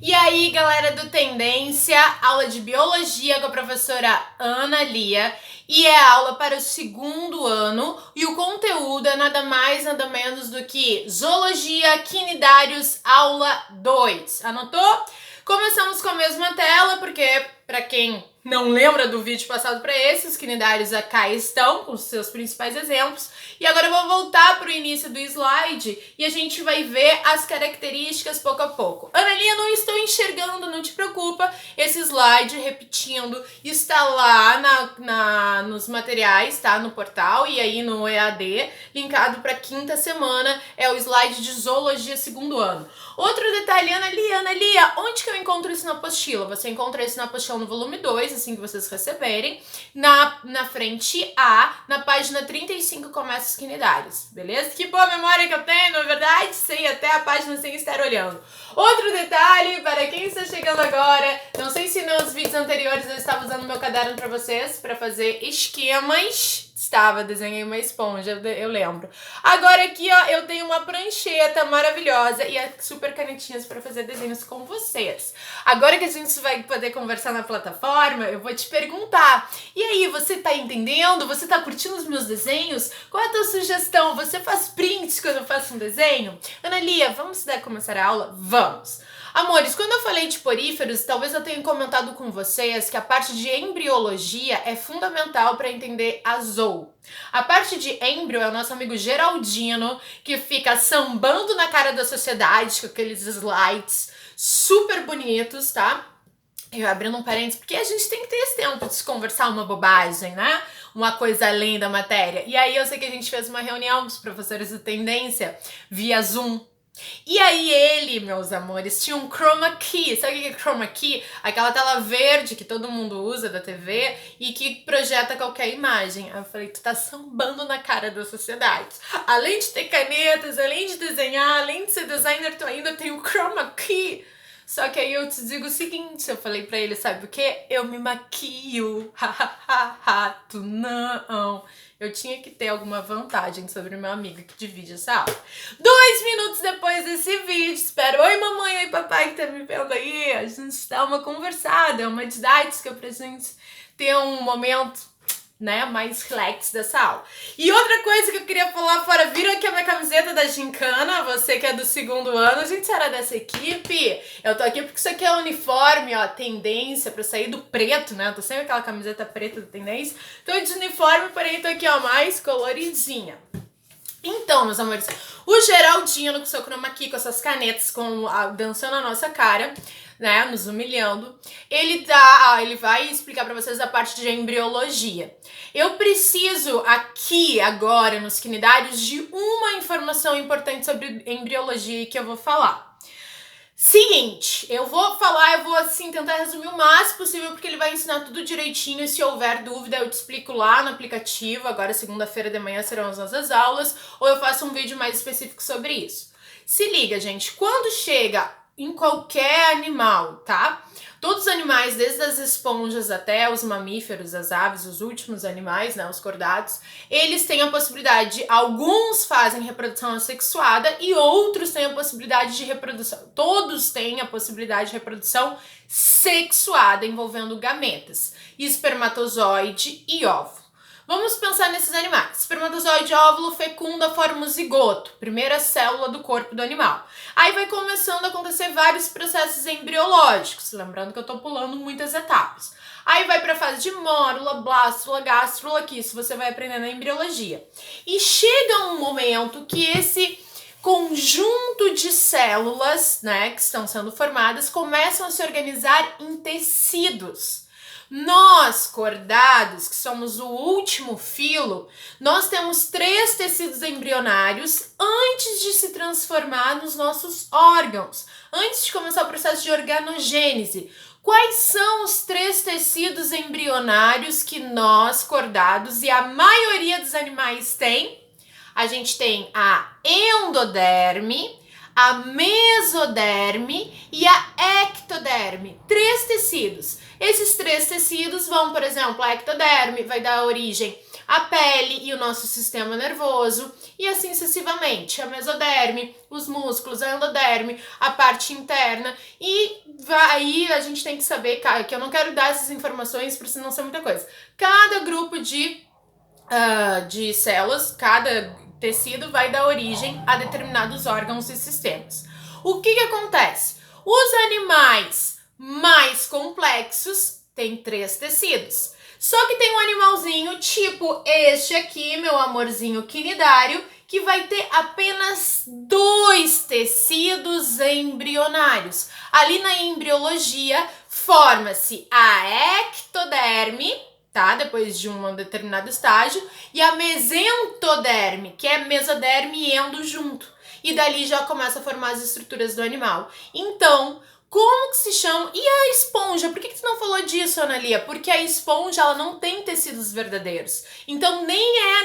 E aí, galera do Tendência, aula de Biologia com a professora Ana Lia. E é aula para o segundo ano e o conteúdo é nada mais, nada menos do que Zoologia Quinidários, aula 2. Anotou? Começamos com a mesma tela, porque para quem não lembra do vídeo passado para esse, os quinidários cá estão com os seus principais exemplos. E agora eu vou voltar para o início do slide e a gente vai ver as características pouco a pouco. Analia, não estou enxergando, não te preocupa. Esse slide, repetindo, está lá nos materiais, tá? No portal e aí no EAD, linkado para quinta semana, é o slide de Zoologia segundo ano. Outro detalhe, Analia, onde que eu encontro isso na apostila? Você encontra isso na apostila no volume 2, assim que vocês receberem, na frente A, na página 35 começa os quinidários, beleza? Que boa memória que eu tenho, na verdade, sei até a página sem estar olhando. Outro detalhe, para quem está chegando agora, não sei se nos vídeos anteriores eu estava usando meu caderno para vocês, para fazer esquemas. Desenhei uma esponja, eu lembro. Agora aqui, ó, eu tenho uma prancheta maravilhosa e super canetinhas para fazer desenhos com vocês. Agora que a gente vai poder conversar na plataforma, eu vou te perguntar. E aí, você tá entendendo? Você tá curtindo os meus desenhos? Qual é a tua sugestão? Você faz prints quando eu faço um desenho? Ana Lia, vamos começar a aula? Vamos! Amores, quando eu falei de poríferos, talvez eu tenha comentado com vocês que a parte de embriologia é fundamental para entender a zoo. A parte de embrio é o nosso amigo Geraldino, que fica sambando na cara da sociedade com aqueles slides super bonitos, tá? Eu abrindo um parênteses, porque a gente tem que ter esse tempo de se conversar uma bobagem, né? Uma coisa além da matéria. E aí eu sei que a gente fez uma reunião com os professores do Tendência via Zoom. E aí ele, meus amores, tinha um chroma key. Sabe o que é chroma key? Aquela tela verde que todo mundo usa da TV e que projeta qualquer imagem. Aí eu falei, tu tá sambando na cara da sociedade. Além de ter canetas, além de desenhar, além de ser designer, tu ainda tem o chroma key. Só que aí eu te digo o seguinte, eu falei pra ele, sabe o quê? Eu me maquio, tu não. Eu tinha que ter alguma vantagem sobre o meu amigo que divide essa aula. 2 minutos depois desse vídeo, espero, oi mamãe, oi papai que tá me vendo aí, a gente dá uma conversada, é uma didática pra gente ter um momento, né, mais relax dessa aula. E outra coisa que eu queria falar fora, viram aqui a minha camiseta da Gincana, você que é do segundo ano, a gente era dessa equipe, eu tô aqui porque isso aqui é uniforme, ó, Tendência, pra sair do preto, né, eu tô sempre aquela camiseta preta do Tendência, tô de uniforme, porém tô aqui, ó, mais coloridinha. Então, meus amores, o Geraldino com seu chroma key, com essas canetas dançando a nossa cara, né, nos humilhando, ele vai explicar pra vocês a parte de embriologia. Eu preciso aqui, agora, nos quinidários, de uma informação importante sobre embriologia que eu vou falar. Seguinte, eu vou assim tentar resumir o máximo possível porque ele vai ensinar tudo direitinho e se houver dúvida eu te explico lá no aplicativo, agora segunda-feira de manhã serão as nossas aulas, ou eu faço um vídeo mais específico sobre isso. Se liga, gente, quando chega em qualquer animal, tá? Todos os animais, desde as esponjas até os mamíferos, as aves, os últimos animais, né, os cordados, eles têm a possibilidade, alguns fazem reprodução assexuada e outros têm a possibilidade de reprodução, todos têm a possibilidade de reprodução sexuada envolvendo gametas, espermatozoide e óvulo. Vamos pensar nesses animais. Espermatozoide, óvulo, fecunda, forma o zigoto, primeira célula do corpo do animal. Aí vai começando a acontecer vários processos embriológicos, lembrando que eu tô pulando muitas etapas. Aí vai para a fase de mórula, blástula, gástrula, que isso você vai aprender na embriologia. E chega um momento que esse conjunto de células, né, que estão sendo formadas, começam a se organizar em tecidos. Nós, cordados, que somos o último filo, nós temos 3 tecidos embrionários antes de se transformar nos nossos órgãos, antes de começar o processo de organogênese. Quais são os 3 tecidos embrionários que nós, cordados, e a maioria dos animais tem? A gente tem a endoderme, a mesoderme e a ectoderme. 3 tecidos. Esses 3 tecidos vão, por exemplo, a ectoderme vai dar origem à pele e o nosso sistema nervoso, e assim sucessivamente. A mesoderme, os músculos, a endoderme, a parte interna, e aí a gente tem que saber, que eu não quero dar essas informações para não ser muita coisa. Cada grupo de células, cada tecido vai dar origem a determinados órgãos e sistemas. O que acontece? Os animais mais complexos têm 3 tecidos. Só que tem um animalzinho tipo este aqui, meu amorzinho quinidário, que vai ter apenas 2 tecidos embrionários. Ali na embriologia forma-se a ectoderme, tá? Depois de um determinado estágio, e a mesentoderme, que é mesoderme e endo junto. E dali já começa a formar as estruturas do animal. Então, como que se chama? E a esponja? Por que tu não falou disso, Ana Lia? Porque a esponja, ela não tem tecidos verdadeiros. Então,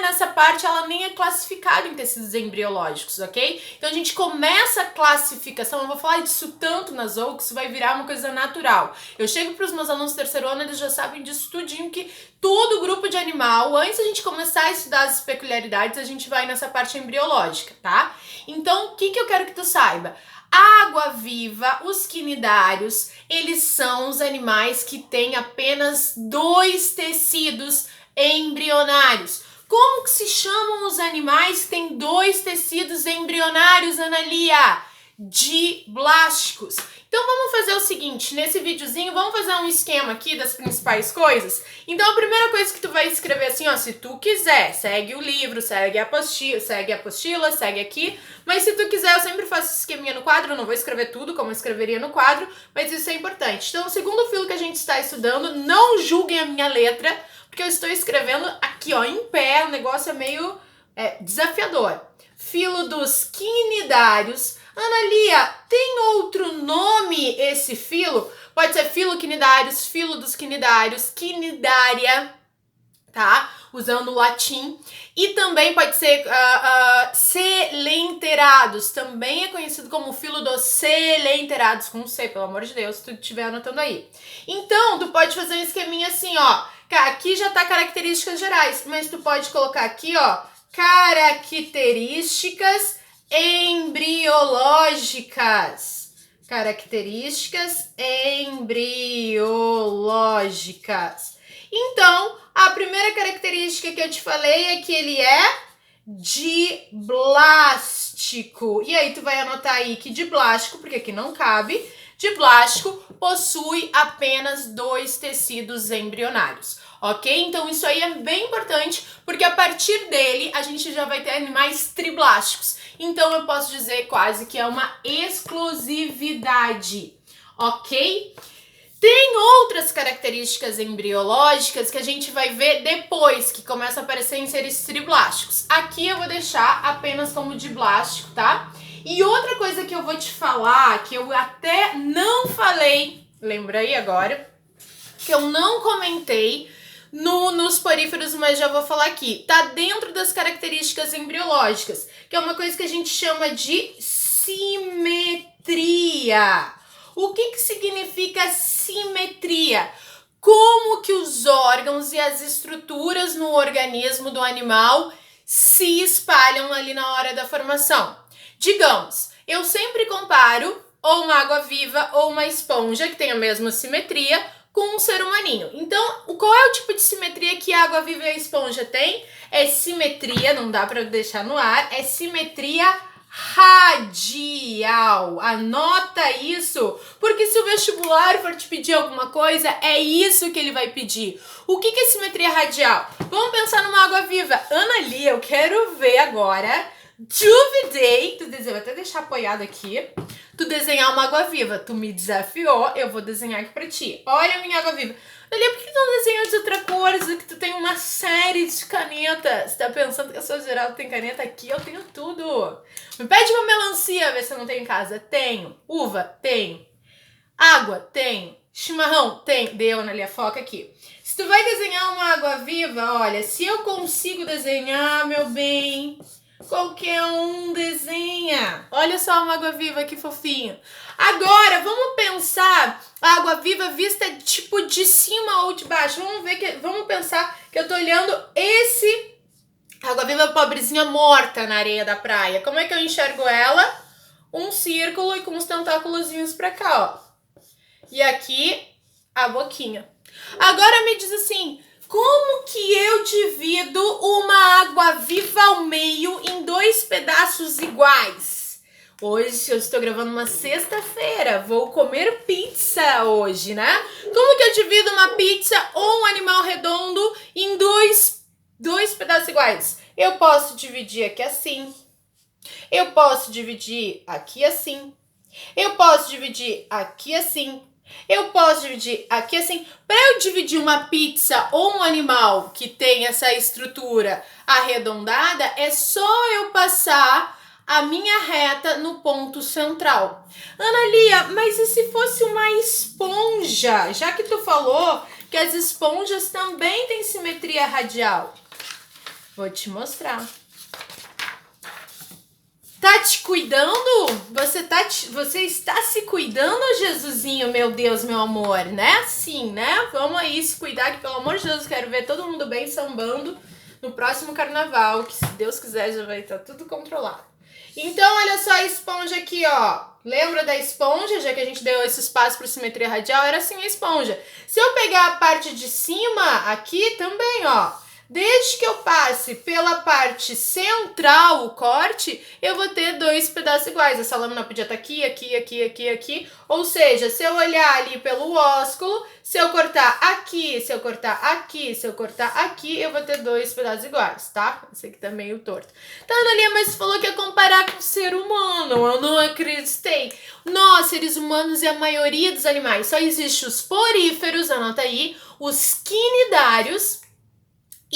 nessa parte, ela nem é classificada em tecidos embriológicos, ok? Então, a gente começa a classificação, eu vou falar disso tanto na Zou, que isso vai virar uma coisa natural. Eu chego para os meus alunos do 3º ano, eles já sabem disso tudinho, que todo grupo de animal, antes a gente começar a estudar as peculiaridades, a gente vai nessa parte embriológica, tá? Então, o que eu quero que tu saiba? Água-viva, os quinidários, eles são os animais que têm apenas 2 tecidos embrionários. Como que se chamam os animais que têm 2 tecidos embrionários, Ana Lia? Diblásticos. Então vamos fazer o seguinte, nesse videozinho vamos fazer um esquema aqui das principais coisas. Então a primeira coisa que tu vai escrever assim, ó, se tu quiser, segue o livro, segue a apostila, segue aqui, mas se tu quiser eu sempre faço esse esqueminha no quadro, eu não vou escrever tudo como eu escreveria no quadro, mas isso é importante. Então o segundo filo que a gente está estudando, não julguem a minha letra, porque eu estou escrevendo aqui, ó, em pé, o negócio é meio desafiador. Filo dos quinidários. Ana Lia, tem outro nome esse filo? Pode ser filo quinidários, filo dos quinidários, quinidária, tá? Usando o latim. E também pode ser selenterados, também é conhecido como filo dos selenterados, com C, pelo amor de Deus, se tu estiver anotando aí. Então, tu pode fazer um esqueminha assim, ó. Aqui já tá características gerais, mas tu pode colocar aqui, ó, características embriológicas. Características embriológicas. Então, a primeira característica que eu te falei é que ele é diblástico. E aí tu vai anotar aí que diblástico, porque aqui não cabe, diblástico possui apenas 2 tecidos embrionários, ok? Então isso aí é bem importante, porque a partir dele a gente já vai ter animais triblásticos. Então eu posso dizer quase que é uma exclusividade, ok? Tem outras características embriológicas que a gente vai ver depois, que começam a aparecer em seres triblásticos. Aqui eu vou deixar apenas como diblástico, tá? E outra coisa que eu vou te falar, que eu até não falei, lembra aí agora, que eu não comentei nos poríferos, mas já vou falar aqui. Tá dentro das características embriológicas, que é uma coisa que a gente chama de simetria. O que significa simetria? Como que os órgãos e as estruturas no organismo do animal se espalham ali na hora da formação. Digamos, eu sempre comparo ou uma água-viva ou uma esponja, que tem a mesma simetria, com um ser humaninho. Então, qual é o tipo de simetria que a água-viva e a esponja têm? É simetria, não dá para deixar no ar, é simetria radial. Anota isso, porque se o vestibular for te pedir alguma coisa, é isso que ele vai pedir. O que é simetria radial? Vamos pensar numa água-viva. Ana Lia, eu quero ver agora. Duvidei, vou até deixar apoiado aqui, tu desenhar uma água-viva. Tu me desafiou, eu vou desenhar aqui pra ti. Olha a minha água-viva. Olha, por que tu não desenhou de outra coisa? Que tu tem uma série de canetas. Tá pensando que eu sou geral, tem caneta aqui? Eu tenho tudo. Me pede uma melancia, ver se eu não tenho em casa. Tenho. Uva? Tenho. Água? Tenho. Chimarrão? Tenho. Deu, Ana Lia, foca aqui. Se tu vai desenhar uma água-viva, olha, se eu consigo desenhar, meu bem, Qualquer um desenha. Olha só uma água-viva, que fofinho. Agora, vamos pensar a água-viva vista tipo de cima ou de baixo. Vamos pensar que eu tô olhando esse água-viva pobrezinha morta na areia da praia. Como é que eu enxergo ela? Um círculo e com os tentáculozinhos pra cá, ó. E aqui, a boquinha. Agora me diz assim, como que eu divido uma água-viva ao meio em 2 pedaços iguais? Hoje eu estou gravando uma sexta-feira, vou comer pizza hoje, né? Como que eu divido uma pizza ou um animal redondo em dois pedaços iguais? Eu posso dividir aqui assim, eu posso dividir aqui assim, eu posso dividir aqui assim, eu posso dividir aqui assim. Para eu dividir uma pizza ou um animal que tem essa estrutura arredondada, é só eu passar a minha reta no ponto central. Ana Lia, mas e se fosse uma esponja? Já que tu falou que as esponjas também têm simetria radial. Vou te mostrar. Tá te cuidando? Você está se cuidando, Jesusinho, meu Deus, meu amor, né? Sim, né? Vamos aí se cuidar, que pelo amor de Deus, quero ver todo mundo bem sambando no próximo carnaval, que se Deus quiser já vai estar tudo controlado. Então, olha só a esponja aqui, ó. Lembra da esponja? Já que a gente deu esse espaço para simetria radial, era assim a esponja. Se eu pegar a parte de cima aqui também, ó. Desde que eu passe pela parte central, o corte, eu vou ter 2 pedaços iguais. Essa lâmina podia estar aqui, aqui, aqui, aqui, aqui. Ou seja, se eu olhar ali pelo ósculo, se eu cortar aqui, se eu cortar aqui, se eu cortar aqui, eu vou ter 2 pedaços iguais, tá? Esse aqui tá meio torto. Tá, Ana Lia, mas você falou que ia comparar com o ser humano. Eu não acreditei. Nós, seres humanos e a maioria dos animais, só existe os poríferos, anota aí, os quinidários,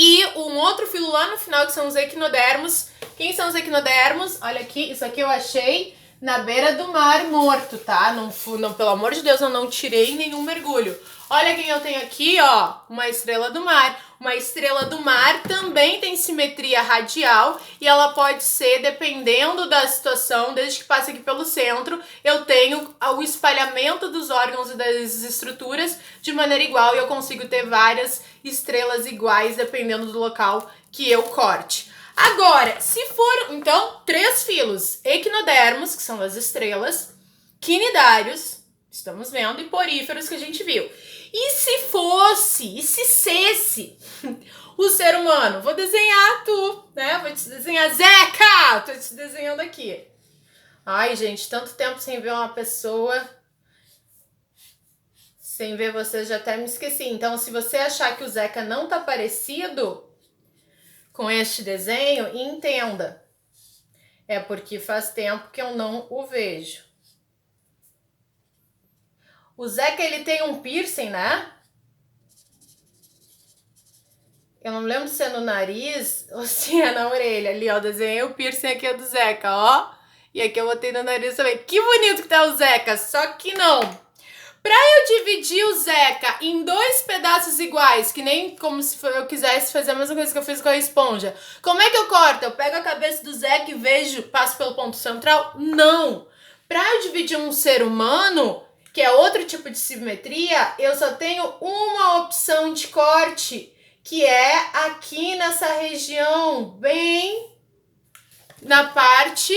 e um outro filo lá no final, que são os equinodermos. Quem são os equinodermos? Olha aqui, isso aqui eu achei na beira do mar morto, tá? Não, pelo amor de Deus, eu não tirei nenhum mergulho. Olha quem eu tenho aqui, ó, uma estrela do mar. Uma estrela do mar também tem simetria radial e ela pode ser, dependendo da situação, desde que passe aqui pelo centro, eu tenho o espalhamento dos órgãos e das estruturas de maneira igual e eu consigo ter várias estrelas iguais dependendo do local que eu corte. Agora, se for, então, 3 filos, equinodermos, que são as estrelas, quinidários, estamos vendo, e poríferos, que a gente viu. E se cesse o ser humano? Vou desenhar tu, né? Vou te desenhar, Zeca! Tô te desenhando aqui. Ai, gente, tanto tempo sem ver uma pessoa, sem ver vocês, já até me esqueci. Então, se você achar que o Zeca não tá parecido com este desenho, entenda. É porque faz tempo que eu não o vejo. O Zeca, ele tem um piercing, né? Eu não lembro se é no nariz ou se é na orelha. Ali, ó, desenhei o piercing aqui do Zeca, ó. E aqui eu botei no nariz também. Que bonito que tá o Zeca, só que não. Pra eu dividir o Zeca em 2 pedaços iguais, que nem como se eu quisesse fazer a mesma coisa que eu fiz com a esponja, como é que eu corto? Eu pego a cabeça do Zeca e vejo, passo pelo ponto central? Não! Pra eu dividir um ser humano, que é outro tipo de simetria, eu só tenho uma opção de corte, que é aqui nessa região, bem na parte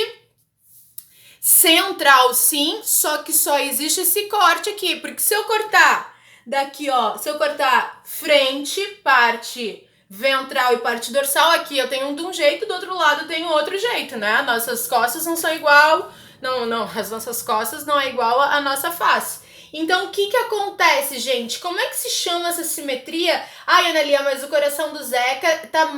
central, sim, só que só existe esse corte aqui, porque se eu cortar daqui, ó, se eu cortar frente, parte ventral e parte dorsal, aqui eu tenho de um jeito, do outro lado eu tenho outro jeito, né? Nossas costas não são igual, não, as nossas costas não é igual à nossa face. Então, o que que acontece, gente? Como é que se chama essa simetria? Ai, Ana Lia, mas o coração do Zeca tá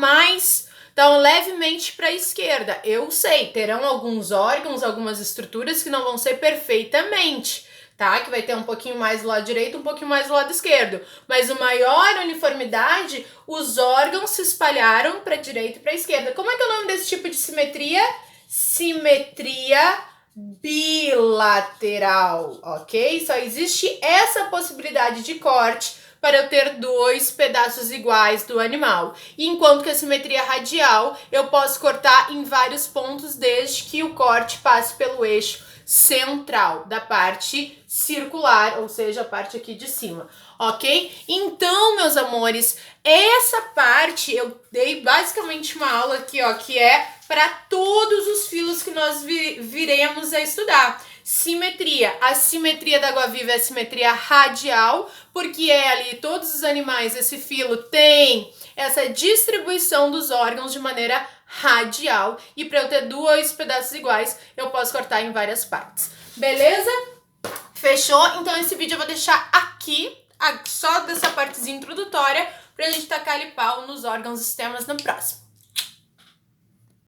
levemente para a esquerda. Eu sei, terão alguns órgãos, algumas estruturas que não vão ser perfeitamente, tá? Que vai ter um pouquinho mais do lado direito, um pouquinho mais do lado esquerdo. Mas a maior uniformidade, os órgãos se espalharam para a direita e para a esquerda. Como é que é o nome desse tipo de simetria? Simetria bilateral, ok? Só existe essa possibilidade de corte para eu ter 2 pedaços iguais do animal. Enquanto que a simetria radial eu posso cortar em vários pontos desde que o corte passe pelo eixo central da parte circular, ou seja, a parte aqui de cima, ok? Então, meus amores, essa parte eu dei basicamente uma aula aqui, ó, que é para todos os filos que nós viremos a estudar. Simetria. A simetria da água-viva é a simetria radial, porque é ali todos os animais, esse filo tem essa distribuição dos órgãos de maneira radial. E para eu ter 2 pedaços iguais, eu posso cortar em várias partes. Beleza? Fechou? Então esse vídeo eu vou deixar aqui, só dessa partezinha introdutória, pra gente tacar ali pau nos órgãos e sistemas no próximo.